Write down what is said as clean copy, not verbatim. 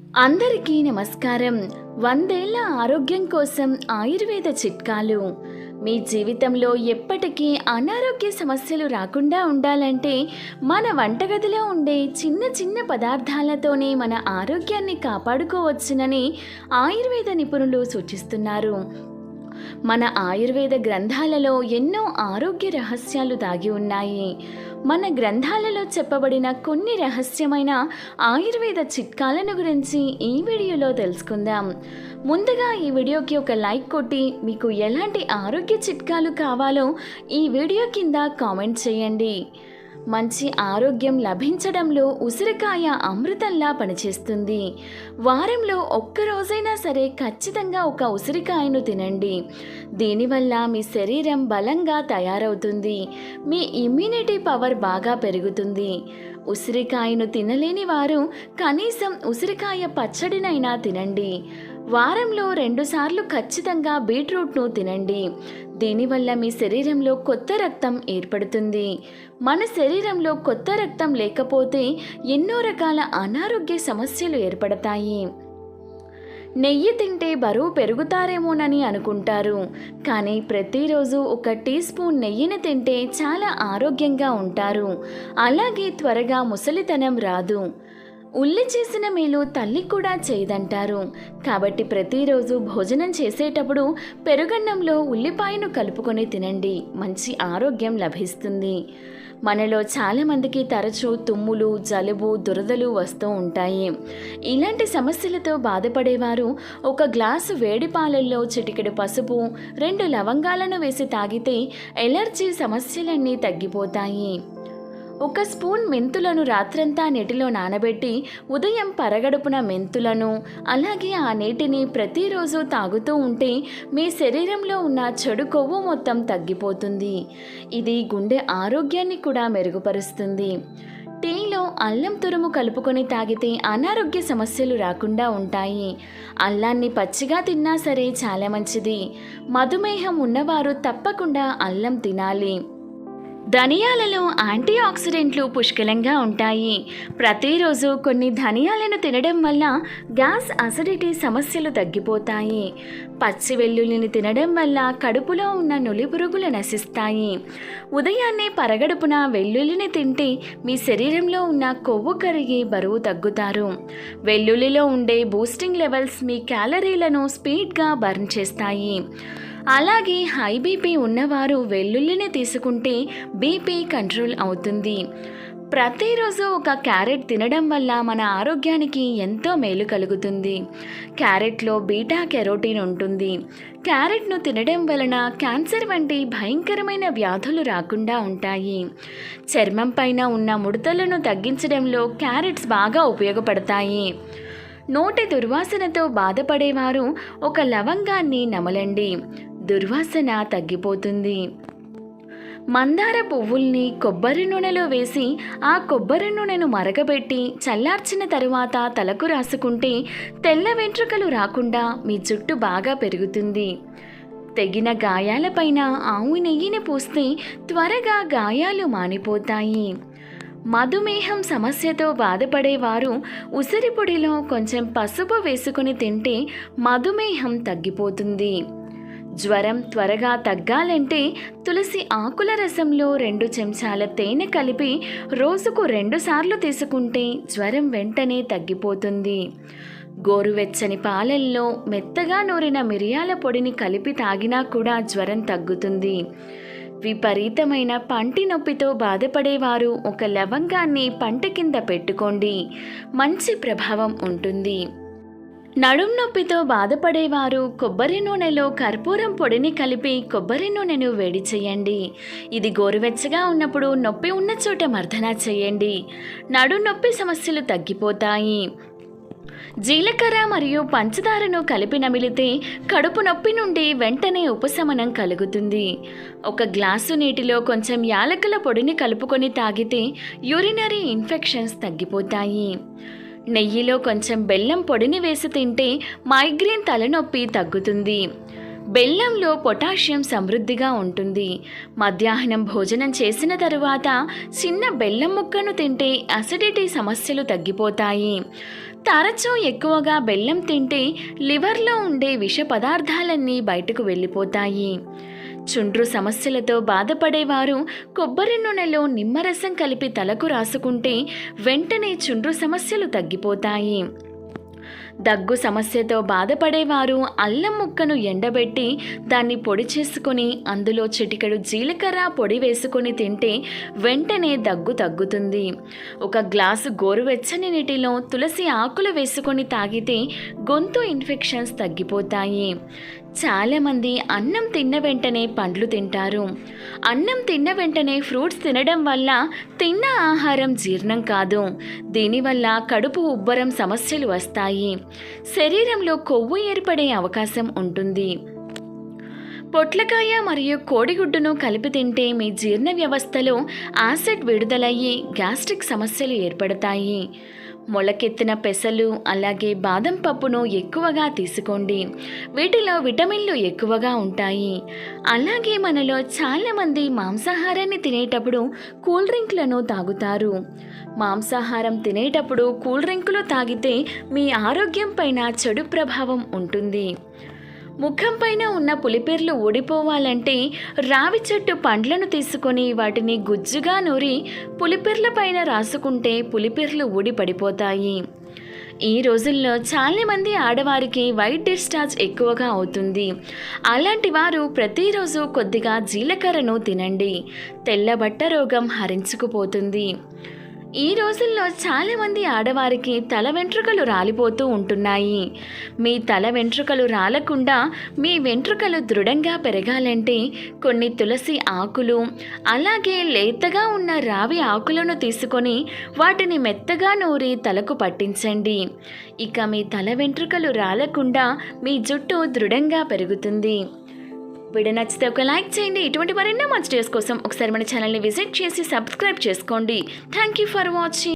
అందరికీ నమస్కారం. 100 ఏళ్ల ఆరోగ్యం కోసం ఆయుర్వేద చిట్కాలు. మీ జీవితంలో ఎప్పటికీ అనారోగ్య సమస్యలు రాకుండా ఉండాలంటే మన వంటగదిలో ఉండే చిన్న చిన్న పదార్థాలతోనే మన ఆరోగ్యాన్ని కాపాడుకోవచ్చునని ఆయుర్వేద నిపుణులు సూచిస్తున్నారు. మన ఆయుర్వేద గ్రంథాలలో ఎన్నో ఆరోగ్య రహస్యాలు దాగి ఉన్నాయి. మన గ్రంథాలలో చెప్పబడిన కొన్ని రహస్యమైన ఆయుర్వేద చిట్కాలను గురించి ఈ వీడియోలో తెలుసుకుందాం. ముందుగా ఈ వీడియోకి ఒక లైక్ కొట్టి మీకు ఎలాంటి ఆరోగ్య చిట్కాలు కావాలో ఈ వీడియో కింద కామెంట్ చేయండి. మంచి ఆరోగ్యం లభించడంలో ఉసిరికాయ అమృతంలా పనిచేస్తుంది. వారంలో ఒక్కరోజైనా సరే ఖచ్చితంగా ఒక ఉసిరికాయను తినండి. దీనివల్ల మీ శరీరం బలంగా తయారవుతుంది. మీ ఇమ్యూనిటీ పవర్ బాగా పెరుగుతుంది. ఉసిరికాయను తినలేని వారు కనీసం ఉసిరికాయ పచ్చడినైనా తినండి. వారంలో 2 సార్లు ఖచ్చితంగా బీట్రూట్ను తినండి. దీనివల్ల మీ శరీరంలో కొత్త రక్తం ఏర్పడుతుంది. మన శరీరంలో కొత్త రక్తం లేకపోతే ఎన్నో రకాల అనారోగ్య సమస్యలు ఏర్పడతాయి. నెయ్యి తింటే బరువు పెరుగుతారేమోనని అనుకుంటారు, కానీ ప్రతిరోజు 1 టీ స్పూన్ నెయ్యిని తింటే చాలా ఆరోగ్యంగా ఉంటారు. అలాగే త్వరగా ముసలితనం రాదు. ఉల్లి చేసిన మేలు తల్లి కూడా చేయదంటారు. కాబట్టి ప్రతిరోజు భోజనం చేసేటప్పుడు పెరుగన్నంలో ఉల్లిపాయను కలుపుకొని తినండి. మంచి ఆరోగ్యం లభిస్తుంది. మనలో చాలామందికి తరచూ తుమ్ములు, జలుబు, దురదలు వస్తూ ఉంటాయి. ఇలాంటి సమస్యలతో బాధపడేవారు 1 గ్లాసు వేడి పాలల్లో చిటికెడు పసుపు, 2 లవంగాలను వేసి తాగితే ఎలర్జీ సమస్యలన్నీ తగ్గిపోతాయి. 1 స్పూన్ మెంతులను రాత్రంతా నీటిలో నానబెట్టి ఉదయం పరగడుపున మెంతులను, అలాగే ఆ నీటిని ప్రతిరోజు తాగుతూ ఉంటే మీ శరీరంలో ఉన్న చెడు కొవ్వు మొత్తం తగ్గిపోతుంది. ఇది గుండె ఆరోగ్యాన్ని కూడా మెరుగుపరుస్తుంది. టీలో అల్లం తురుము కలుపుకొని తాగితే అనారోగ్య సమస్యలు రాకుండా ఉంటాయి. అల్లాన్ని పచ్చిగా తిన్నా సరే చాలా మంచిది. మధుమేహం ఉన్నవారు తప్పకుండా అల్లం తినాలి. ధనియాలలో యాంటీ ఆక్సిడెంట్లు పుష్కలంగా ఉంటాయి. ప్రతిరోజు కొన్ని ధనియాలను తినడం వల్ల గ్యాస్, అసిడిటీ సమస్యలు తగ్గిపోతాయి. పచ్చి వెల్లుల్లిని తినడం వల్ల కడుపులో ఉన్న నులిపురుగులు నశిస్తాయి. ఉదయాన్నే పరగడుపున వెల్లుల్లిని తింటే మీ శరీరంలో ఉన్న కొవ్వు కరిగి బరువు తగ్గుతారు. వెల్లుల్లిలో ఉండే బూస్టింగ్ లెవెల్స్ మీ క్యాలరీలను స్పీడ్గా బర్న్ చేస్తాయి. అలాగే హై బీపీ ఉన్నవారు వెల్లుల్లిని తీసుకుంటే బీపీ కంట్రోల్ అవుతుంది. ప్రతిరోజు 1 క్యారెట్ తినడం వల్ల మన ఆరోగ్యానికి ఎంతో మేలు కలుగుతుంది. క్యారెట్లో బీటా కెరోటిన్ ఉంటుంది. క్యారెట్ను తినడం వలన క్యాన్సర్ వంటి భయంకరమైన వ్యాధులు రాకుండా ఉంటాయి. చర్మం పైన ఉన్న ముడతలను తగ్గించడంలో క్యారెట్స్ బాగా ఉపయోగపడతాయి. నోటి దుర్వాసనతో బాధపడేవారు 1 లవంగాన్ని నమలండి. దుర్వాసన తగ్గిపోతుంది. మందార పువ్వుల్ని కొబ్బరి నూనెలో వేసి ఆ కొబ్బరి నూనెను మరగబెట్టి చల్లార్చిన తరువాత తలకు రాసుకుంటే తెల్ల వెంట్రుకలు రాకుండా మీ జుట్టు బాగా పెరుగుతుంది. తెగిన గాయాలపైన ఆవు నెయ్యిని పూస్తే త్వరగా గాయాలు మానిపోతాయి. మధుమేహం సమస్యతో బాధపడేవారు ఉసిరి పొడిలో కొంచెం పసుపు వేసుకుని తింటే మధుమేహం తగ్గిపోతుంది. జ్వరం త్వరగా తగ్గాలంటే తులసి ఆకుల రసంలో 2 చెంచాల తేనె కలిపి రోజుకు 2 సార్లు తీసుకుంటే జ్వరం వెంటనే తగ్గిపోతుంది. గోరువెచ్చని పాలల్లో మెత్తగా నూరిన మిరియాల పొడిని కలిపి తాగినా కూడా జ్వరం తగ్గుతుంది. విపరీతమైన పంటి నొప్పితో బాధపడేవారు 1 లవంగాన్ని పంట కింద పెట్టుకోండి. మంచి ప్రభావం ఉంటుంది. నడుం నొప్పితో బాధపడేవారు కొబ్బరి నూనెలో కర్పూరం పొడిని కలిపి కొబ్బరి నూనెను వేడి చేయండి. ఇది గోరువెచ్చగా ఉన్నప్పుడు నొప్పి ఉన్న చోట మర్దన చేయండి. నడుం నొప్పి సమస్యలు తగ్గిపోతాయి. జీలకర్ర మరియు పంచదారను కలిపి నమిలితే కడుపు నొప్పి నుండి వెంటనే ఉపశమనం కలుగుతుంది. 1 గ్లాసు నీటిలో కొంచెం యాలకుల పొడిని కలుపుకొని తాగితే యూరినరీ ఇన్ఫెక్షన్స్ తగ్గిపోతాయి. నెయ్యిలో కొంచెం బెల్లం పొడిని వేసి తింటే మైగ్రేన్ తలనొప్పి తగ్గుతుంది. బెల్లంలో పొటాషియం సమృద్ధిగా ఉంటుంది. మధ్యాహ్నం భోజనం చేసిన తరువాత చిన్న బెల్లం ముక్కను తింటే అసిడిటీ సమస్యలు తగ్గిపోతాయి. తరచూ ఎక్కువగా బెల్లం తింటే లివర్లో ఉండే విష పదార్థాలన్నీ బయటకు వెళ్ళిపోతాయి. చుండ్రు సమస్యలతో బాధపడేవారు కొబ్బరి నూనెలో నిమ్మరసం కలిపి తలకు రాసుకుంటే వెంటనే చుండ్రు సమస్యలు తగ్గిపోతాయి. దగ్గు సమస్యతో బాధపడేవారు అల్లం ముక్కను ఎండబెట్టి దాన్ని పొడి చేసుకొని అందులో చిటికెడు జీలకర్ర పొడి వేసుకొని తింటే వెంటనే దగ్గు తగ్గుతుంది. ఒక గ్లాసు గోరువెచ్చని నీటిలో తులసి ఆకులు వేసుకొని తాగితే గొంతు ఇన్ఫెక్షన్స్ తగ్గిపోతాయి. చాలామంది అన్నం తిన్న వెంటనే పండ్లు తింటారు. అన్నం తిన్న వెంటనే ఫ్రూట్స్ తినడం వల్ల తిన్న ఆహారం జీర్ణం కాదు. దీనివల్ల కడుపు ఉబ్బరం సమస్యలు వస్తాయి. శరీరంలో కొవ్వు ఏర్పడే అవకాశం ఉంటుంది. పొట్లకాయ మరియు కోడిగుడ్డును కలిపి తింటే మీ జీర్ణ వ్యవస్థలో యాసిడ్ విడుదలయ్యి గ్యాస్ట్రిక్ సమస్యలు ఏర్పడతాయి. మొలకెత్తిన పెసలు అలాగే బాదం పప్పును ఎక్కువగా తీసుకోండి. వీటిలో విటమిన్లు ఎక్కువగా ఉంటాయి. అలాగే మనలో చాలామంది మాంసాహారాన్ని తినేటప్పుడు కూల్ డ్రింక్లను తాగుతారు. మాంసాహారం తినేటప్పుడు కూల్ డ్రింకులు తాగితే మీ ఆరోగ్యం పైన చెడు ప్రభావం ఉంటుంది. ముఖం పైన ఉన్న పులిపిర్లు ఊడిపోవాలంటే రావి చెట్టు పండ్లను తీసుకొని వాటిని గుజ్జుగా నూరి పులిపిర్ల పైన రాసుకుంటే పులిపిర్లు ఊడి పడిపోతాయి. ఈ రోజుల్లో చాలామంది ఆడవారికి వైట్ డిశ్చార్జ్ ఎక్కువగా అవుతుంది. అలాంటి వారు ప్రతిరోజు కొద్దిగా జీలకర్రను తినండి. తెల్లబట్ట రోగం హరించుకుపోతుంది. ఈ రోజుల్లో చాలామంది ఆడవారికి తల వెంట్రుకలు రాలిపోతూ ఉంటున్నాయి. మీ తల వెంట్రుకలు రాలకుండా మీ వెంట్రుకలు దృఢంగా పెరగాలంటే కొన్ని తులసి ఆకులు అలాగే లేతగా ఉన్న రావి ఆకులను తీసుకొని వాటిని మెత్తగా నూరి తలకు పట్టించండి. ఇక మీ తల వెంట్రుకలు రాలకుండా మీ జుట్టు దృఢంగా పెరుగుతుంది. వీడియో నచ్చితే ఒక లైక్ చేయండి. ఇటువంటి మరెన్నో మంచి డేస్ కోసం ఒకసారి మన ఛానల్ని విజిట్ చేసి సబ్స్క్రైబ్ చేసుకోండి. Thank you for watching.